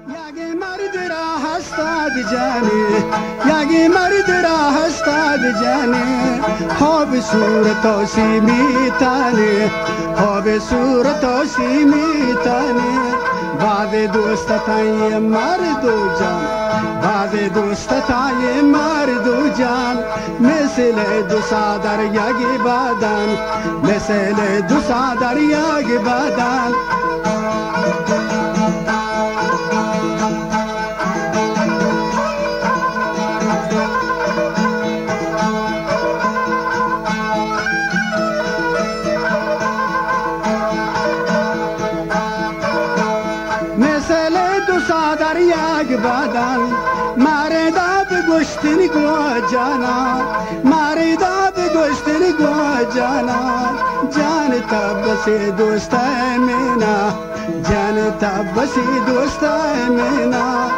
یاگی مرد را هستاد جانی یاگی مرد را هستاد جانی خواب صورت سیمی تانی خواب صورت سیمی تانی بعد دوست تای مردو جان بعد دوست تای مردو جان مثل دو سادر یاگی بدن مثل دو سادر یاگی بدن در یک بدن مردا به گشتن گو جانا مردا به گشتن گو جانا جان تبسی دوست مینا جان تبسی دوست مینا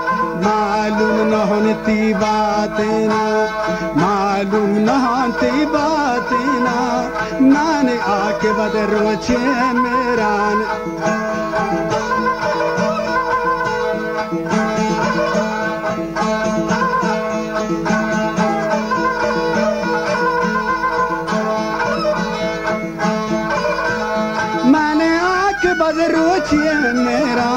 معلوم نهانتی باتینا معلوم نهانتی باتینا من عاقبت روچه میران روچی میرا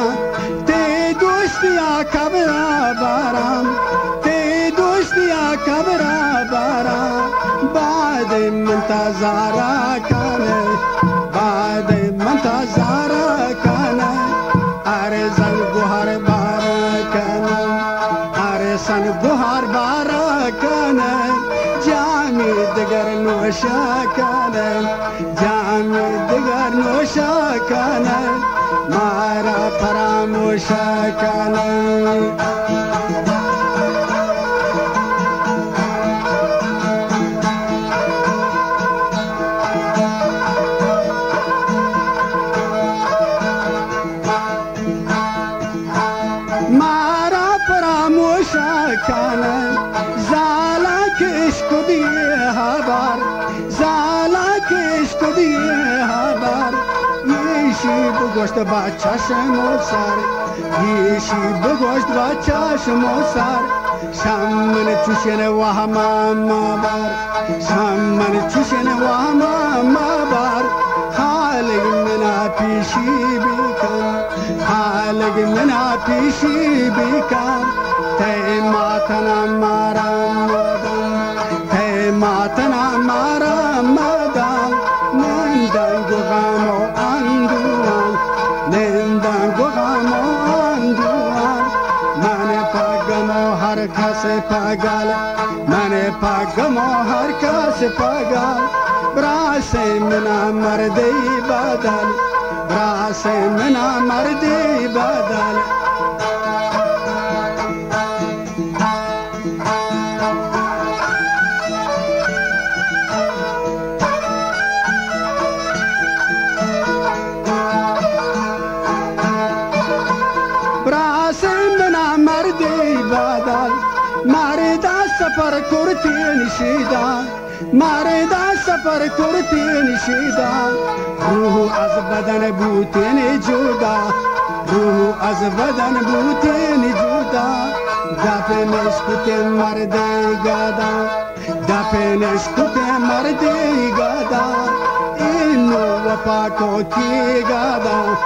تی دوستیا کبرا بارم تی دوستیا کبرا بارم بعد منتظر کنه بعد منتظر کنه ارزن گوهر بارا کنه ارزن گوهر بارا کنه جامی دگر نوشا کنه جامی دگر نوشا کنه مارا فراموش کنه مارا فراموش کنه زالا کشک دیه خبر زالا کشک دیه خبر یشی بگشت با چشم و سر یشی بگشت با چشم و سر شمن چوشن و همام بار شمن چوشن و همام بار خالق منا پیشی بیکن خالق منا پیشی بیکن تی ماتنا مارا مدن تی ماتنا مارا مدن نندن گو غم و اندوان نندن گو غم و اندوان من پاگم و هر کس پاگل من پاگم و هر کس پاگل براس منا مردی بدل براس منا مردی بدل مردا سفر کرتی نشیدن مردا سفر کرتی نشیدن روح از بدن بوتین جدا روح از بدن بوتین جدا دفنش کتی مردی گادا دفنش کتی مردی گادا اینو وفا کو کی گادا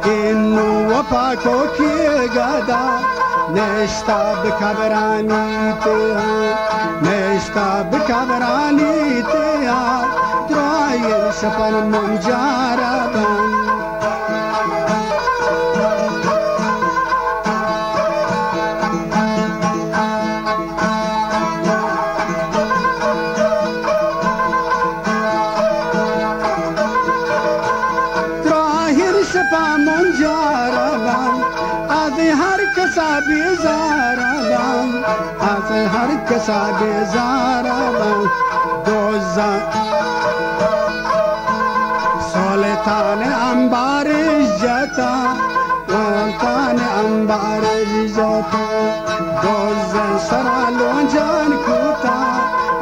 اینو وفا کو کی گادا نشتا بکبرانی تیا نشتا بکبرانی تیا درایر شپن منجارا بن درایر شپن منجارا بن از هر کسا بیزارم از هر کسا بیزارم دوزن سلطان انبار جتا سلطان انبار جتا دوزن سرالون جان کوتا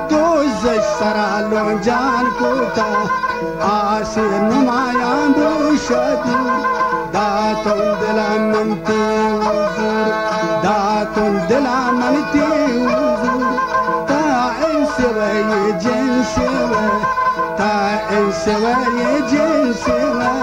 دوزن سرالون جان کوتا آسیر نمایان بوشدی داتون دلم منتی حضور تون دلا من تیوزو تا انسوی جنسوی تا انسوی جنسوی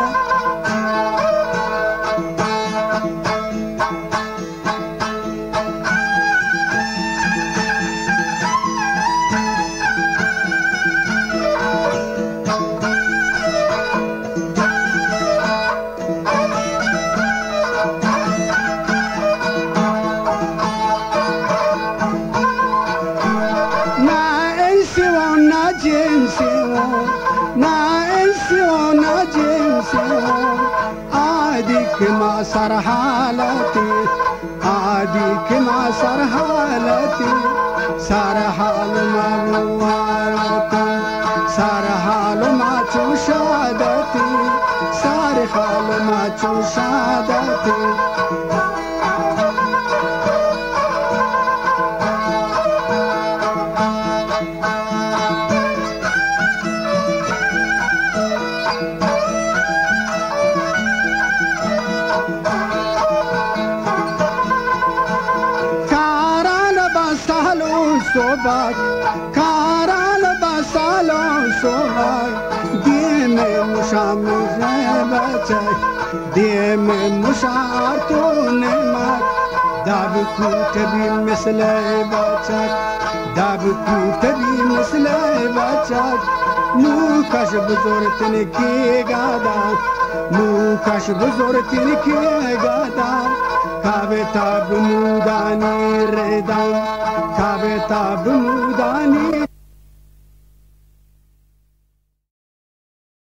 ما صار حالتي عاديك ما صار حالتي صار حال ما بوارتي صار حال ما تشادتي صار حال ما تشادتي صبح کارال بسالون صبح دیم مشام بچه دیم مشار تو نمک داب کو تبی مثل بچه داب کو تبی مثل بچه مو کش بزرگتن کی گادا مو کش بزرگتن کی گادا کابه تاب مودانی ردان کابه تاب مودانی